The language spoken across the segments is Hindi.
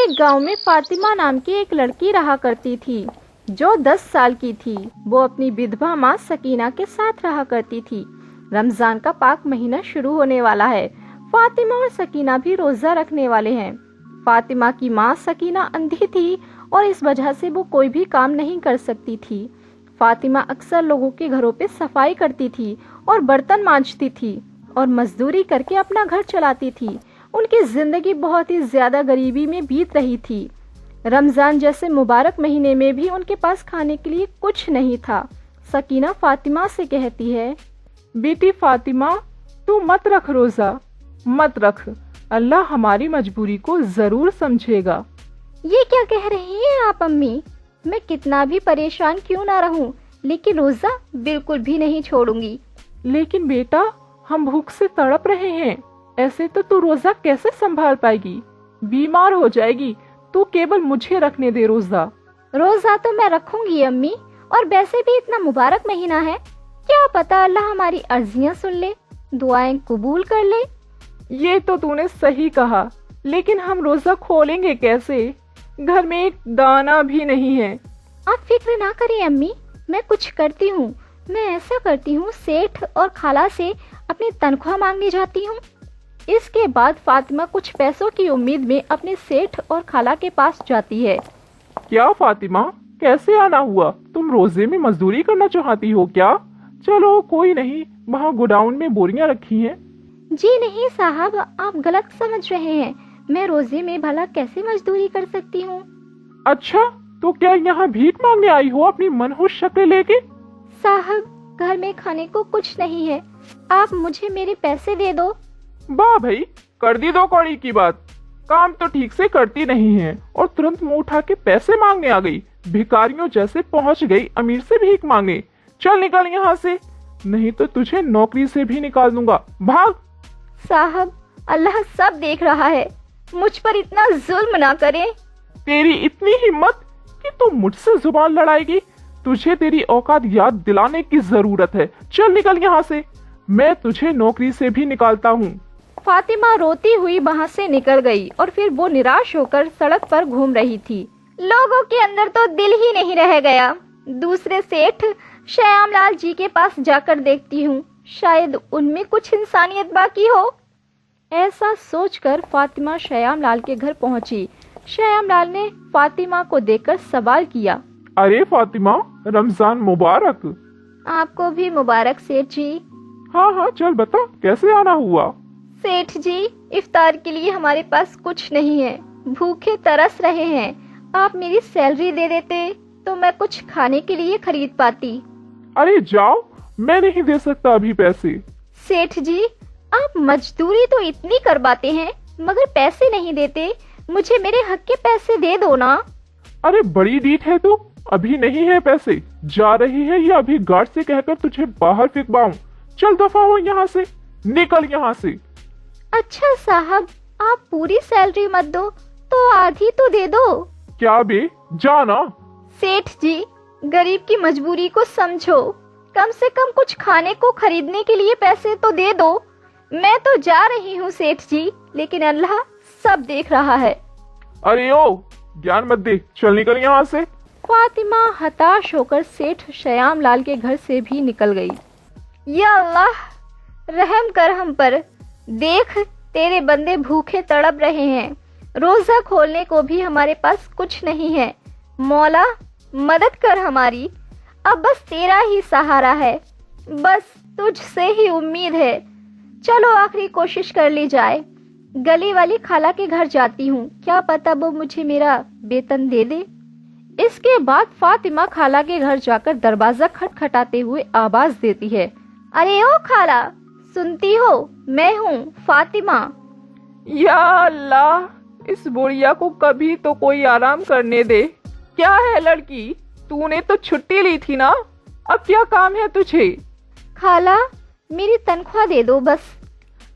एक गांव में फातिमा नाम की एक लड़की रहा करती थी जो 10 साल की थी। वो अपनी विधवा माँ सकीना के साथ रहा करती थी। रमजान का पाक महीना शुरू होने वाला है। फातिमा और सकीना भी रोजा रखने वाले हैं। फातिमा की माँ सकीना अंधी थी और इस वजह से वो कोई भी काम नहीं कर सकती थी। फातिमा अक्सर लोगों के घरों पे सफाई करती थी और बर्तन मांजती थी और मजदूरी करके अपना घर चलाती थी। उनकी जिंदगी बहुत ही ज्यादा गरीबी में बीत रही थी। रमजान जैसे मुबारक महीने में भी उनके पास खाने के लिए कुछ नहीं था। सकीना फातिमा से कहती है, बेटी फातिमा, तू मत रख रोजा, मत रख। अल्लाह हमारी मजबूरी को जरूर समझेगा। ये क्या कह रही हैं आप अम्मी? मैं कितना भी परेशान क्यों ना रहूं, लेकिन रोजा बिल्कुल भी नहीं छोड़ूंगी। लेकिन बेटा, हम भूख से तड़प रहे हैं। ऐसे तो तू रोजा कैसे संभाल पाएगी? बीमार हो जाएगी। तू केवल मुझे रखने दे रोजा। रोजा तो मैं रखूंगी अम्मी, और वैसे भी इतना मुबारक महीना है, क्या पता अल्लाह हमारी अर्जियां सुन ले, दुआएं कबूल कर ले। ये तो तूने सही कहा, लेकिन हम रोजा खोलेंगे कैसे? घर में एक दाना भी नहीं है। आप फिक्र ना करें अम्मी, मैं कुछ करती हूँ। मैं ऐसा करती हूँ, सेठ और खाला से अपनी तनख्वाह मांगने जाती हूँ। इसके बाद फातिमा कुछ पैसों की उम्मीद में अपने सेठ और खाला के पास जाती है। क्या फातिमा, कैसे आना हुआ? तुम रोजे में मजदूरी करना चाहती हो क्या? चलो कोई नहीं, वहाँ गोडाउन में बोरियां रखी हैं। जी नहीं साहब, आप गलत समझ रहे हैं। मैं रोजे में भला कैसे मजदूरी कर सकती हूँ? अच्छा, तो क्या यहाँ भीख मांगने आई हो अपनी मनहूस शक्ल लेके? साहब, घर में खाने को कुछ नहीं है, आप मुझे मेरे पैसे दे दो। वाह भाई, कर दी दो कौड़ी की बात। काम तो ठीक से करती नहीं है और तुरंत मुंह उठा के पैसे मांगने आ गई। भिखारियों जैसे पहुंच गई अमीर से भीख मांगने। चल निकल यहाँ से, नहीं तो तुझे नौकरी से भी निकाल दूंगा। भाग। साहब, अल्लाह सब देख रहा है, मुझ पर इतना जुल्म ना करें। तेरी इतनी हिम्मत कि तू मुझसे जुबान लड़ाएगी? तुझे तेरी औकात याद दिलाने की जरूरत है। चल निकल यहाँ से, मैं तुझे नौकरी से भी निकालता हूँ। फातिमा रोती हुई वहाँ से निकल गई और फिर वो निराश होकर सड़क पर घूम रही थी। लोगों के अंदर तो दिल ही नहीं रह गया। दूसरे सेठ श्यामलाल जी के पास जाकर देखती हूँ, शायद उनमें कुछ इंसानियत बाकी हो। ऐसा सोचकर फातिमा श्यामलाल के घर पहुँची। श्यामलाल ने फातिमा को देखकर सवाल किया, अरे फातिमा, रमजान मुबारक। आपको भी मुबारक सेठ जी। हाँ हाँ, चल बता, कैसे आना हुआ? सेठ जी, इफ्तार के लिए हमारे पास कुछ नहीं है, भूखे तरस रहे हैं। आप मेरी सैलरी दे देते तो मैं कुछ खाने के लिए खरीद पाती। अरे जाओ, मैं नहीं दे सकता अभी पैसे। सेठ जी, आप मजदूरी तो इतनी करवाते हैं मगर पैसे नहीं देते। मुझे मेरे हक के पैसे दे दो ना। अरे बड़ी डीठ है तू, अभी नहीं है पैसे। जा रही है या अभी गार्ड से कहकर तुझे बाहर फेंकवाऊं? चल दफा हो यहाँ से, निकल यहाँ से। अच्छा साहब, आप पूरी सैलरी मत दो तो आधी तो दे दो। क्या बे, जाना। सेठ जी, गरीब की मजबूरी को समझो, कम से कम कुछ खाने को खरीदने के लिए पैसे तो दे दो। मैं तो जा रही हूँ सेठ जी, लेकिन अल्लाह सब देख रहा है। अरे ओ, ज्ञान मत दे, चल निकल यहाँ से। फातिमा हताश होकर सेठ श्यामलाल के घर से भी निकल गई। या अल्लाह, रहम कर हम पर। देख, तेरे बंदे भूखे तड़प रहे हैं, रोजा खोलने को भी हमारे पास कुछ नहीं है। मौला, मदद कर हमारी। अब बस तेरा ही सहारा है, बस तुझसे ही उम्मीद है। चलो आखिरी कोशिश कर ली जाए। गली वाली खाला के घर जाती हूँ, क्या पता वो मुझे मेरा वेतन दे दे। इसके बाद फातिमा खाला के घर जाकर दरवाजा खटखटाते हुए आवाज देती है, अरे ओ खाला, सुनती हो? मैं हूँ फातिमा। या अल्लाह, इस बुढ़िया को कभी तो कोई आराम करने दे। क्या है लड़की, तूने तो छुट्टी ली थी ना, अब क्या काम है तुझे? खाला, मेरी तनख्वाह दे दो बस।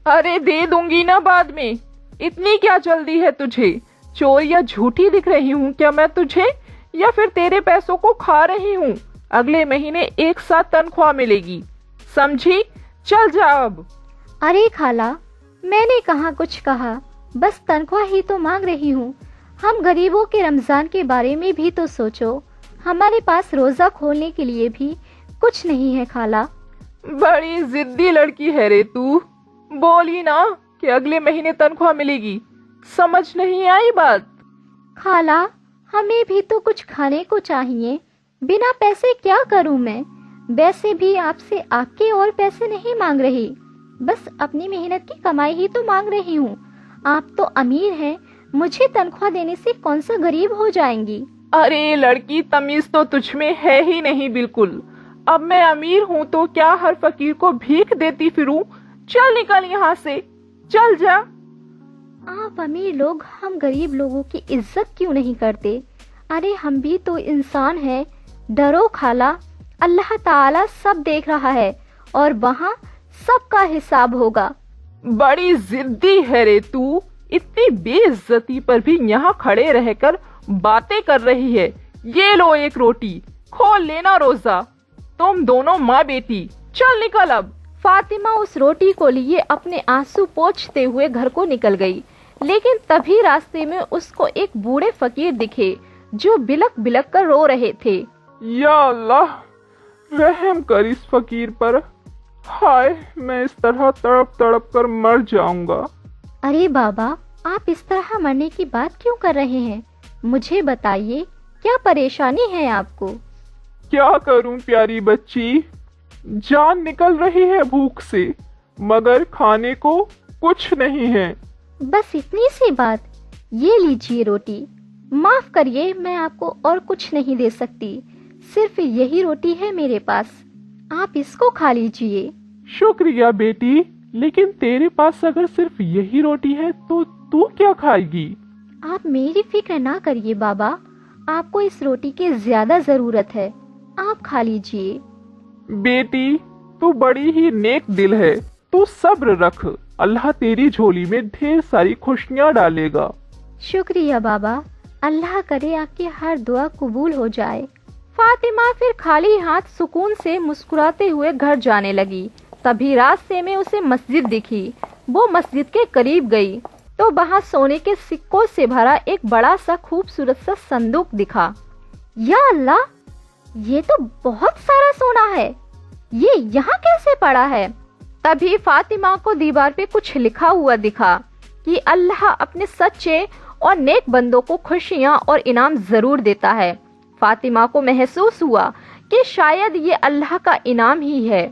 अरे दे दूंगी ना बाद में, इतनी क्या जल्दी है तुझे? चोर या झूठी दिख रही हूँ क्या मैं तुझे, या फिर तेरे पैसों को खा रही हूँ? अगले महीने एक साथ तनख्वाह मिलेगी, समझी? चल जा अब। अरे खाला, मैंने कहाँ कुछ कहा, बस तनख्वाह ही तो मांग रही हूँ। हम गरीबों के रमजान के बारे में भी तो सोचो। हमारे पास रोजा खोलने के लिए भी कुछ नहीं है खाला। बड़ी जिद्दी लड़की है रे तू। बोली ना कि अगले महीने तनख्वाह मिलेगी, समझ नहीं आई बात? खाला, हमें भी तो कुछ खाने को चाहिए। बिना पैसे क्या करूं मैं? वैसे भी आपसे आपके और पैसे नहीं मांग रही, बस अपनी मेहनत की कमाई ही तो मांग रही हूँ। आप तो अमीर हैं, मुझे तनख्वाह देने से कौन सा गरीब हो जाएंगी? अरे लड़की, तमीज तो तुझ में है ही नहीं बिल्कुल। अब मैं अमीर हूँ तो क्या हर फकीर को भीख देती फिरूं? चल निकल यहाँ से, चल जा। आप अमीर लोग हम गरीब लोगों की इज्जत क्यों नहीं करते? अरे हम भी तो इंसान हैं। डरो खाला, अल्लाह ताला सब देख रहा है और वहाँ सबका हिसाब होगा। बड़ी जिद्दी है रे तू। इतनी बेइज्जती पर भी यहाँ खड़े रहकर बातें कर रही है। ये लो एक रोटी, खोल लेना रोजा। तुम दोनों माँ बेटी, चल निकल अब। फातिमा उस रोटी को लिए अपने आंसू पोंछते हुए घर को निकल गई, लेकिन तभी रास्ते में उसको एक बूढ़े फकीर दिखे जो बिलक बिलक कर रो रहे थे। या अल्लाह, रहम कर इस फकीर पर। हाय, मैं इस तरह तड़प तड़प कर मर जाऊंगा। अरे बाबा, आप इस तरह मरने की बात क्यों कर रहे हैं? मुझे बताइए, क्या परेशानी है आपको? क्या करूं प्यारी बच्ची, जान निकल रही है भूख से, मगर खाने को कुछ नहीं है। बस इतनी सी बात? ये लीजिए रोटी। माफ करिए, मैं आपको और कुछ नहीं दे सकती, सिर्फ यही रोटी है मेरे पास, आप इसको खा लीजिए। शुक्रिया बेटी, लेकिन तेरे पास अगर सिर्फ यही रोटी है तो तू क्या खाएगी? आप मेरी फिक्र ना करिए बाबा, आपको इस रोटी की ज्यादा जरूरत है, आप खा लीजिए। बेटी, तू बड़ी ही नेक दिल है, तू सब्र रख, अल्लाह तेरी झोली में ढेर सारी खुशियाँ डालेगा। शुक्रिया बाबा, अल्लाह करे आपकी हर दुआ कबूल हो जाए। फातिमा फिर खाली हाथ सुकून से मुस्कुराते हुए घर जाने लगी। तभी रास्ते में उसे मस्जिद दिखी। वो मस्जिद के करीब गई तो वहाँ सोने के सिक्कों से भरा एक बड़ा सा खूबसूरत सा संदूक दिखा। या अल्लाह, ये तो बहुत सारा सोना है, ये यहाँ कैसे पड़ा है? तभी फातिमा को दीवार पे कुछ लिखा हुआ दिखा कि अल्लाह अपने सच्चे और नेक बंदों को खुशियाँ और इनाम जरूर देता है। फातिमा को महसूस हुआ कि शायद ये अल्लाह का इनाम ही है।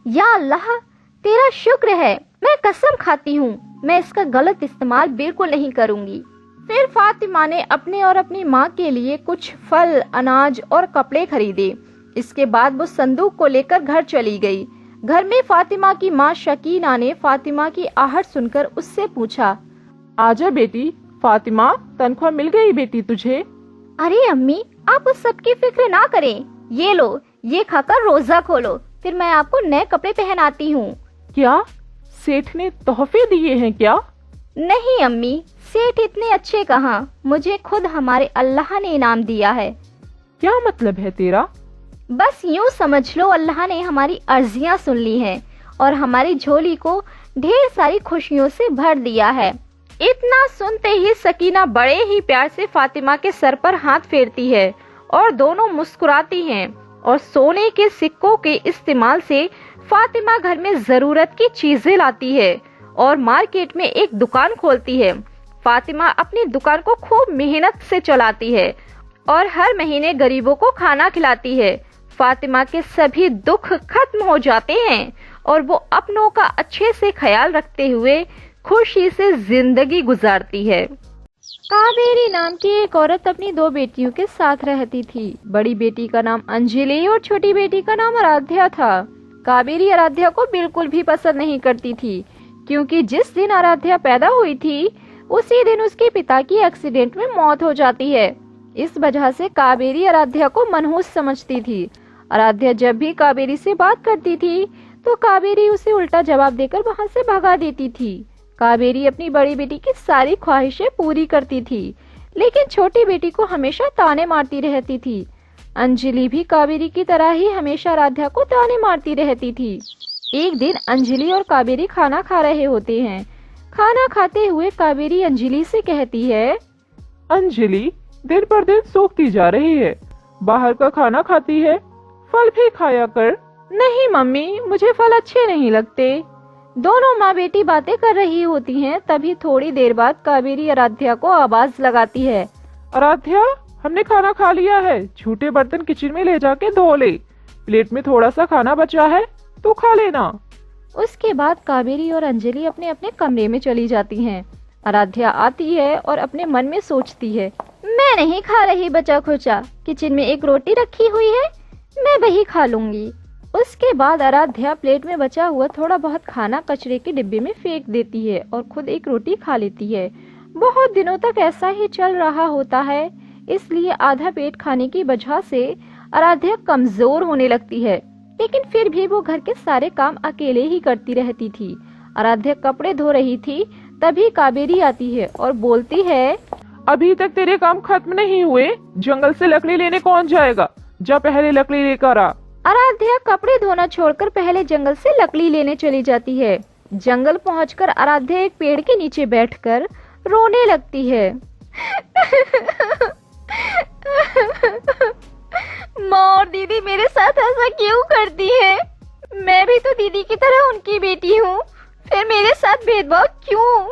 या अल्लाह, तेरा शुक्र है, मैं कसम खाती हूँ मैं इसका गलत इस्तेमाल बिल्कुल नहीं करूँगी। फिर फातिमा ने अपने और अपनी माँ के लिए कुछ फल, अनाज और कपड़े खरीदे। इसके बाद वो संदूक को लेकर घर चली गई। घर में फातिमा की माँ शकीना ने फातिमा की आहट सुनकर उससे पूछा, आजा बेटी। फातिमा, तनख्वाह मिल गई बेटी तुझे? अरे अम्मी, आप उस सब की फिक्र ना करें, ये लो, ये खाकर रोजा खोलो, फिर मैं आपको नए कपड़े पहनाती हूँ। क्या सेठ ने तोहफे दिए हैं क्या? नहीं अम्मी, सेठ इतने अच्छे कहाँ, मुझे खुद हमारे अल्लाह ने इनाम दिया है। क्या मतलब है तेरा? बस यूँ समझ लो, अल्लाह ने हमारी अर्जियाँ सुन ली हैं और हमारी झोली को ढेर सारी खुशियों से भर दिया है। इतना सुनते ही सकीना बड़े ही प्यार से फातिमा के सर पर हाथ फेरती है और दोनों मुस्कुराती हैं और सोने के सिक्कों के इस्तेमाल से फातिमा घर में जरूरत की चीजें लाती है और मार्केट में एक दुकान खोलती है। फातिमा अपनी दुकान को खूब मेहनत से चलाती है और हर महीने गरीबों को खाना खिलाती है। फातिमा के सभी दुख खत्म हो जाते हैं और वो अपनों का अच्छे से ख्याल रखते हुए खुशी से जिंदगी गुजारती है। कावेरी नाम की एक औरत अपनी दो बेटियों के साथ रहती थी। बड़ी बेटी का नाम अंजलि और छोटी बेटी का नाम आराध्या था। कावेरी आराध्या को बिल्कुल भी पसंद नहीं करती थी, क्योंकि जिस दिन आराध्या पैदा हुई थी उसी दिन उसके पिता की एक्सीडेंट में मौत हो जाती है। इस वजह से कावेरी आराध्या को मनहूस समझती थी। आराध्या जब भी कावेरी से बात करती थी तो कावेरी उसे उल्टा जवाब देकर वहाँ से भगा देती थी। कावेरी अपनी बड़ी बेटी की सारी ख्वाहिशें पूरी करती थी, लेकिन छोटी बेटी को हमेशा ताने मारती रहती थी। अंजलि भी कावेरी की तरह ही हमेशा आराध्या को ताने मारती रहती थी। एक दिन अंजलि और कावेरी खाना खा रहे होते हैं। खाना खाते हुए कावेरी अंजलि से कहती है, अंजलि दिन पर दिन सूखती जा रही है। बाहर का खाना खाती है, फल भी खाया कर। नहीं मम्मी, मुझे फल अच्छे नहीं लगते। दोनों माँ बेटी बातें कर रही होती हैं, तभी थोड़ी देर बाद कावेरी आराध्या को आवाज लगाती है। आराध्या, हमने खाना खा लिया है, झूठे बर्तन किचन में ले जाके धो ले। प्लेट में थोड़ा सा खाना बचा है, तू खा लेना। उसके बाद कावेरी और अंजलि अपने अपने कमरे में चली जाती हैं। आराध्या आती है और अपने मन में सोचती है, मैं नहीं खा रही बचा खुचा, किचन में एक रोटी रखी हुई है, मैं वही खा लूंगी। उसके बाद आराध्या प्लेट में बचा हुआ थोड़ा बहुत खाना कचरे के डिब्बे में फेंक देती है और खुद एक रोटी खा लेती है। बहुत दिनों तक ऐसा ही चल रहा होता है, इसलिए आधा पेट खाने की वजह से आराध्या कमजोर होने लगती है, लेकिन फिर भी वो घर के सारे काम अकेले ही करती रहती थी। आराध्या कपड़े धो रही थी, तभी कावेरी आती है और बोलती है, अभी तक तेरे काम खत्म नहीं हुए, जंगल से लकड़ी लेने कौन जाएगा? जा पहले लकड़ी लेकर आ। आराध्या कपड़े धोना छोड़कर पहले जंगल से लकड़ी लेने चली जाती है। जंगल पहुंचकर आराध्या एक पेड़ के नीचे बैठकर रोने लगती है। माँ और दीदी मेरे साथ ऐसा क्यों करती है? मैं भी तो दीदी की तरह उनकी बेटी हूँ, फिर मेरे साथ भेदभाव क्यों?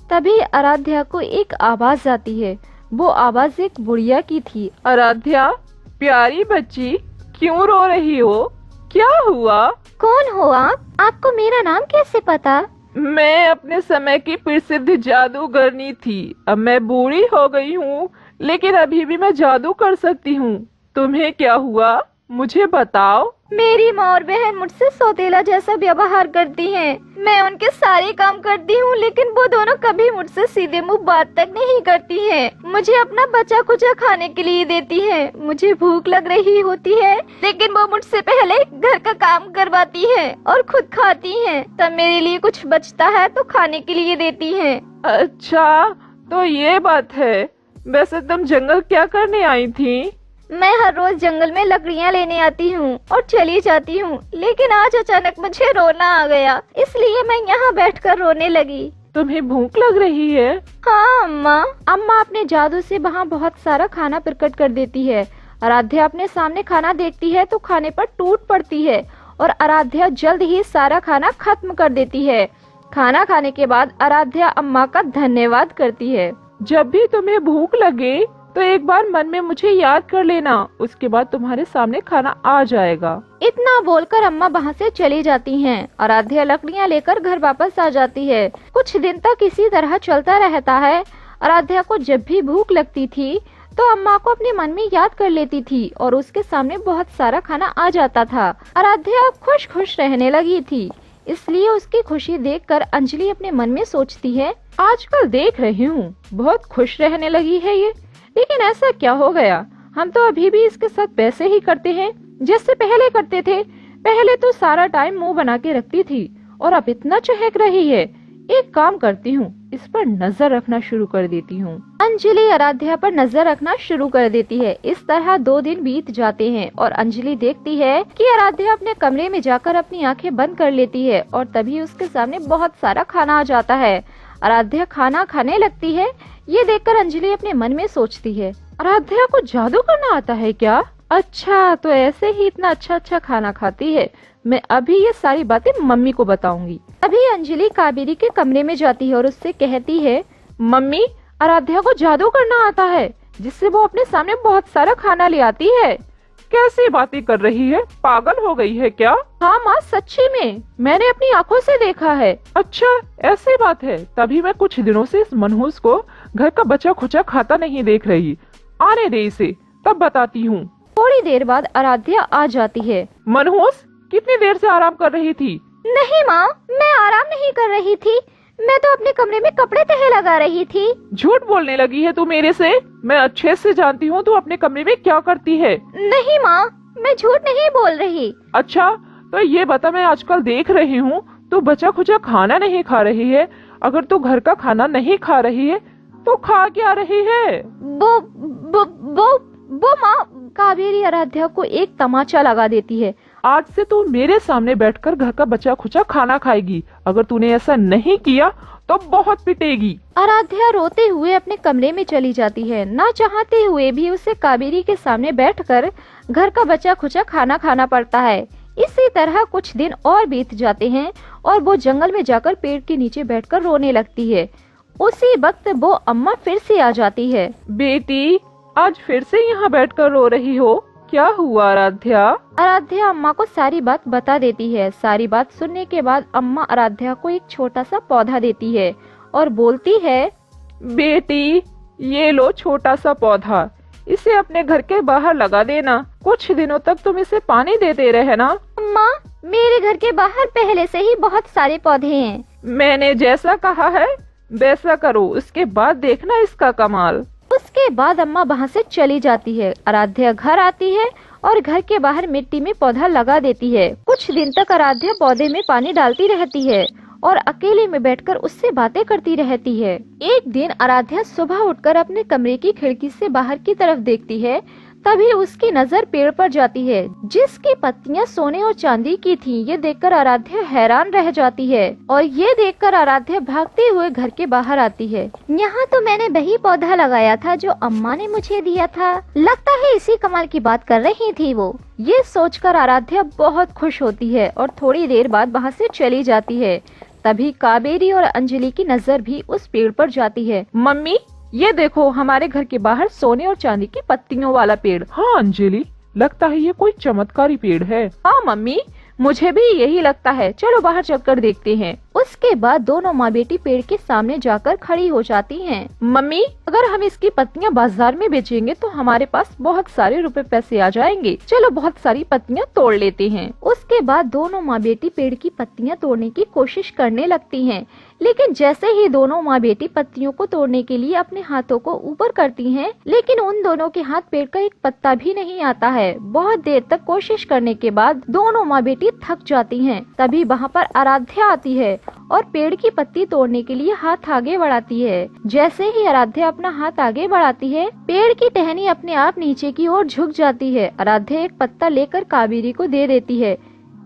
तभी आराध्या को एक आवाज आती है। वो आवाज एक बुढ़िया की थी। आराध्या, प्यारी बच्ची, क्यों रो रही हो? क्या हुआ? कौन हो आप? आपको मेरा नाम कैसे पता? मैं अपने समय की प्रसिद्ध जादूगरनी थी। अब मैं बूढ़ी हो गई हूँ, लेकिन अभी भी मैं जादू कर सकती हूँ। तुम्हें क्या हुआ, मुझे बताओ। मेरी माँ और बहन मुझसे सौतेला जैसा व्यवहार करती हैं। मैं उनके सारे काम करती हूँ, लेकिन वो दोनों कभी मुझसे सीधे मुंह बात तक नहीं करती हैं। मुझे अपना बचा कुचा खाने के लिए देती हैं। मुझे भूख लग रही होती है, लेकिन वो मुझसे पहले घर का काम करवाती हैं और खुद खाती हैं। तब मेरे लिए कुछ बचता है तो खाने के लिए देती हैं। अच्छा, तो ये बात है। वैसे तुम जंगल क्या करने आई थी? मैं हर रोज जंगल में लकड़ियाँ लेने आती हूँ और चली जाती हूँ, लेकिन आज अचानक मुझे रोना आ गया, इसलिए मैं यहाँ बैठकर रोने लगी। तुम्हें भूख लग रही है? हाँ अम्मा। अम्मा अपने जादू से वहाँ बहुत सारा खाना प्रकट कर देती है। आराध्या अपने सामने खाना देखती है तो खाने पर टूट पड़ती है और आराध्या जल्द ही सारा खाना खत्म कर देती है। खाना खाने के बाद आराध्या अम्मा का धन्यवाद करती है। जब भी तुम्हें भूख लगे तो एक बार मन में मुझे याद कर लेना, उसके बाद तुम्हारे सामने खाना आ जाएगा। इतना बोलकर अम्मा वहाँ से चली जाती हैं। आराध्या लकड़ियाँ लेकर घर वापस आ जाती है। कुछ दिन तक इसी तरह चलता रहता है। आराध्या को जब भी भूख लगती थी तो अम्मा को अपने मन में याद कर लेती थी और उसके सामने बहुत सारा खाना आ जाता था। आराध्या अब खुश खुश रहने लगी थी, इसलिए उसकी खुशी देखकर अंजलि अपने मन में सोचती है, आजकल देख रही हूँ बहुत खुश रहने लगी है ये, लेकिन ऐसा क्या हो गया? हम तो अभी भी इसके साथ वैसे ही करते हैं जैसे पहले करते थे। पहले तो सारा टाइम मुंह बना के रखती थी और अब इतना चहक रही है। एक काम करती हूँ, इस पर नजर रखना शुरू कर देती हूँ। अंजलि आराध्या पर नजर रखना शुरू कर देती है। इस तरह 2 दिन बीत जाते हैं और अंजलि देखती है कि आराध्या अपने कमरे में जाकर अपनी आंखें बंद कर लेती है और तभी उसके सामने बहुत सारा खाना आ जाता है। आराध्या खाना खाने लगती है। ये देखकर अंजलि अपने मन में सोचती है, आराध्या को जादू करना आता है क्या? अच्छा, तो ऐसे ही इतना अच्छा अच्छा खाना खाती है। मैं अभी ये सारी बातें मम्मी को बताऊंगी। अभी अंजलि कावेरी के कमरे में जाती है और उससे कहती है, मम्मी, आराध्या को जादू करना आता है, जिससे वो अपने सामने बहुत सारा खाना ले आती है। कैसी बातें कर रही है? पागल हो गई है क्या? हाँ माँ, सच्ची में मैंने अपनी आंखों से देखा है। अच्छा, ऐसी बात है। तभी मैं कुछ दिनों से इस मनहूस को घर का बचा खुचा खाता नहीं देख रही। आने दे इसे, तब बताती हूँ। थोड़ी देर बाद आराध्या आ जाती है। मनहूस, कितनी देर से आराम कर रही थी? नहीं माँ, मैं आराम नहीं कर रही थी, मैं तो अपने कमरे में कपड़े तह लगा रही थी। झूठ बोलने लगी है तू मेरे से। मैं अच्छे से जानती हूँ तू अपने कमरे में क्या करती है। नहीं माँ, मैं झूठ नहीं बोल रही। अच्छा, तो ये बता, मैं आजकल देख रही हूँ तू बचा खुचा खाना नहीं खा रही है। अगर तू घर का खाना नहीं खा रही है तो खा क्या रही है? वो माँ। कावेरी आराध्या को एक तमाचा लगा देती है। आज से तू मेरे सामने बैठकर घर का बचा खुचा खाना खाएगी। अगर तूने ऐसा नहीं किया तो बहुत पिटेगी। आराध्या रोते हुए अपने कमरे में चली जाती है। ना चाहते हुए भी उसे कावेरी के सामने बैठकर घर का बचा खुचा खाना खाना पड़ता है। इसी तरह कुछ दिन और बीत जाते हैं और वो जंगल में जाकर पेड़ के नीचे बैठकर रोने लगती है। उसी वक्त वो अम्मा फिर से आ जाती है। बेटी, आज फिर से यहाँ बैठकर रो रही हो, क्या हुआ आराध्या? आराध्या अम्मा को सारी बात बता देती है। सारी बात सुनने के बाद अम्मा आराध्या को एक छोटा सा पौधा देती है और बोलती है, बेटी, ये लो छोटा सा पौधा, इसे अपने घर के बाहर लगा देना। कुछ दिनों तक तुम इसे पानी देते रहना। अम्मा, मेरे घर के बाहर पहले से ही बहुत सारे पौधे हैं। मैंने जैसा कहा है वैसा करो, उसके बाद देखना इसका कमाल। उसके बाद अम्मा वहाँ से चली जाती है। आराध्या घर आती है और घर के बाहर मिट्टी में पौधा लगा देती है। कुछ दिन तक आराध्या पौधे में पानी डालती रहती है और अकेले में बैठकर उससे बातें करती रहती है। एक दिन आराध्या सुबह उठकर अपने कमरे की खिड़की से बाहर की तरफ देखती है। तभी उसकी नजर पेड़ पर जाती है जिसकी पत्तियां सोने और चांदी की थीं। ये देखकर आराध्या हैरान रह जाती है और ये देखकर आराध्या भागते हुए घर के बाहर आती है। यहाँ तो मैंने वही पौधा लगाया था जो अम्मा ने मुझे दिया था। लगता है इसी कमाल की बात कर रही थी वो। ये सोचकर आराध्या बहुत खुश होती है और थोड़ी देर बाद वहाँ से चली जाती है। तभी कावेरी और अंजलि की नजर भी उस पेड़ पर जाती है। मम्मी, ये देखो हमारे घर के बाहर सोने और चांदी की पत्तियों वाला पेड़। हाँ अंजलि, लगता है ये कोई चमत्कारी पेड़ है। हाँ मम्मी, मुझे भी यही लगता है, चलो बाहर चलकर देखते हैं। उसके बाद दोनों माँ बेटी पेड़ के सामने जाकर खड़ी हो जाती हैं। मम्मी, अगर हम इसकी पत्तियां बाजार में बेचेंगे तो हमारे पास बहुत सारे रुपए पैसे आ जाएंगे। चलो बहुत सारी पत्तियां तोड़ लेते हैं। उसके बाद दोनों माँ बेटी पेड़ की पत्तियां तोड़ने की कोशिश करने लगती हैं। लेकिन जैसे ही दोनों माँ बेटी पत्तियों को तोड़ने के लिए अपने हाथों को ऊपर करती हैं, लेकिन उन दोनों के हाथ पेड़ का एक पत्ता भी नहीं आता है। बहुत देर तक कोशिश करने के बाद दोनों माँ बेटी थक जाती हैं। तभी वहाँ पर आराध्या आती है और पेड़ की पत्ती तोड़ने के लिए हाथ आगे बढ़ाती है। जैसे ही आराध्या अपना हाथ आगे बढ़ाती है, पेड़ की टहनी अपने आप नीचे की ओर झुक जाती है। आराध्या एक पत्ता लेकर कावेरी को दे देती है।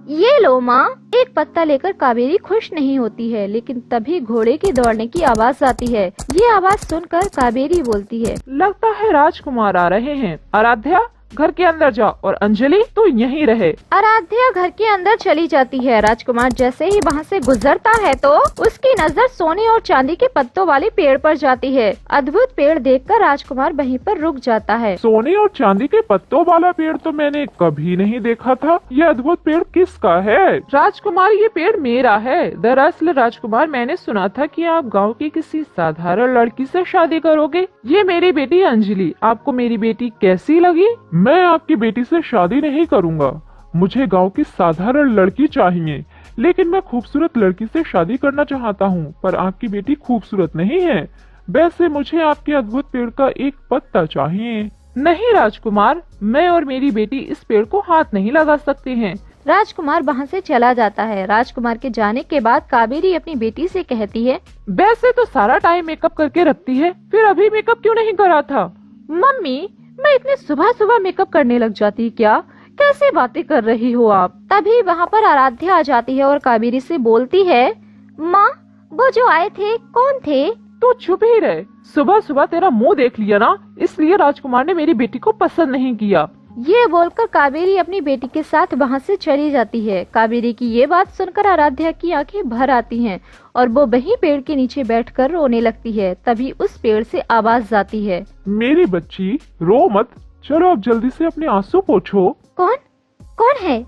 ये लो माँ। एक पत्ता लेकर कावेरी खुश नहीं होती है, लेकिन तभी घोड़े की दौड़ने की आवाज आती है। ये आवाज सुनकर कावेरी बोलती है, लगता है राजकुमार आ रहे हैं। आराध्या, घर के अंदर जा और अंजलि तो यहीं रहे। आराध्या घर के अंदर चली जाती है। राजकुमार जैसे ही वहाँ से गुजरता है तो उसकी नजर सोने और चांदी के पत्तों वाले पेड़ पर जाती है। अद्भुत पेड़ देखकर राजकुमार वहीं पर रुक जाता है। सोने और चांदी के पत्तों वाला पेड़ तो मैंने कभी नहीं देखा था। ये अद्भुत पेड़ किसका है? राजकुमार, ये पेड़ मेरा है। दरअसल राजकुमार, मैंने सुना था कि आप गाँव की किसी साधारण लड़की से शादी करोगे। ये मेरी बेटी अंजलि, आपको मेरी बेटी कैसी लगी? मैं आपकी बेटी से शादी नहीं करूंगा। मुझे गांव की साधारण लड़की चाहिए, लेकिन मैं खूबसूरत लड़की से शादी करना चाहता हूं। पर आपकी बेटी खूबसूरत नहीं है। वैसे मुझे आपके अद्भुत पेड़ का एक पत्ता चाहिए। नहीं राजकुमार, मैं और मेरी बेटी इस पेड़ को हाथ नहीं लगा सकते हैं। राजकुमार वहाँ से चला जाता है। राजकुमार के जाने के बाद कावेरी अपनी बेटी से कहती है, वैसे तो सारा टाइम मेकअप करके रखती है, फिर अभी मेकअप क्यों नहीं करा था? मम्मी, मैं इतने सुबह सुबह मेकअप करने लग जाती क्या? कैसे बातें कर रही हो आप? तभी वहाँ पर आराध्या आ जाती है और कावेरी से बोलती है, माँ, वो जो आए थे कौन थे? तो चुप ही रहे। सुबह सुबह तेरा मुंह देख लिया ना, इसलिए राजकुमार ने मेरी बेटी को पसंद नहीं किया। ये बोलकर कावेरी अपनी बेटी के साथ वहाँ से चली जाती है। कावेरी की ये बात सुनकर आराध्या की आंखें भर आती हैं और वो वहीं पेड़ के नीचे बैठकर रोने लगती है। तभी उस पेड़ से आवाज आती है, मेरी बच्ची, रो मत, चलो अब जल्दी से अपने आंसू पोंछो। कौन है?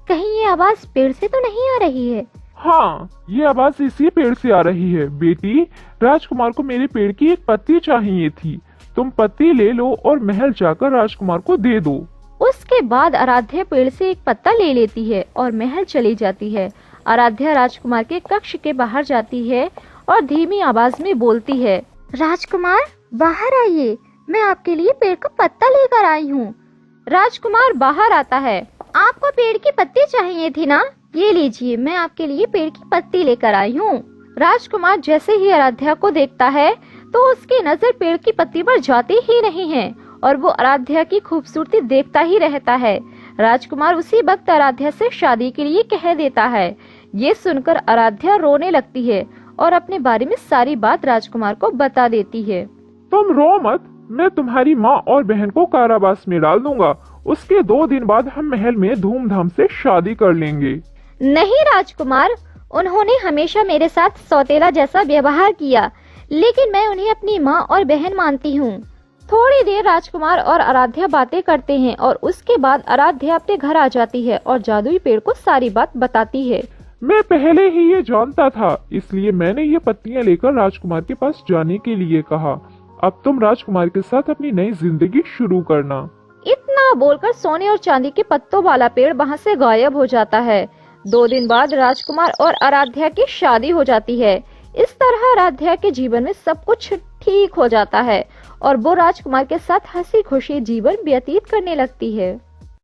कहीं ये आवाज पेड़ से तो नहीं आ रही है? हाँ, ये आवाज इसी पेड़ से आ रही है। बेटी, राजकुमार को मेरे पेड़ की एक पत्ती चाहिए थी। तुम पत्ती ले लो और महल जाकर राजकुमार को दे दो। उसके बाद आराध्या पेड़ से एक पत्ता ले लेती है और महल चली जाती है। आराध्या राजकुमार के कक्ष के बाहर जाती है और धीमी आवाज में बोलती है, राजकुमार बाहर आइए, मैं आपके लिए पेड़ का पत्ता लेकर आई हूँ। राजकुमार बाहर आता है। आपको पेड़ की पत्ती चाहिए थी ना? ये लीजिए, मैं आपके लिए पेड़ की पत्ती लेकर आई हूँ। राजकुमार जैसे ही आराध्या को देखता है तो उसकी नजर पेड़ की पत्ती पर जाती ही नहीं है और वो आराध्या की खूबसूरती देखता ही रहता है। राजकुमार उसी वक्त आराध्या से शादी के लिए कह देता है। ये सुनकर आराध्या रोने लगती है और अपने बारे में सारी बात राजकुमार को बता देती है। तुम रो मत, मैं तुम्हारी माँ और बहन को कारावास में डाल दूंगा। उसके 2 दिन बाद हम महल में धूमधाम से शादी कर लेंगे। नहीं राजकुमार, उन्होंने हमेशा मेरे साथ सौतेला जैसा व्यवहार किया, लेकिन मैं उन्हें अपनी माँ और बहन मानती हूँ। थोड़ी देर राजकुमार और आराध्या बातें करते हैं और उसके बाद आराध्या अपने घर आ जाती है और जादुई पेड़ को सारी बात बताती है। मैं पहले ही ये जानता था, इसलिए मैंने ये पत्तियां लेकर राजकुमार के पास जाने के लिए कहा। अब तुम राजकुमार के साथ अपनी नई जिंदगी शुरू करना। इतना बोलकर सोने और चांदी के पत्तों वाला पेड़ वहाँ से गायब हो जाता है। 2 दिन बाद राजकुमार और आराध्या की शादी हो जाती है। इस तरह आराध्या के जीवन में सब कुछ ठीक हो जाता है और वो राजकुमार के साथ हंसी खुशी जीवन व्यतीत करने लगती है।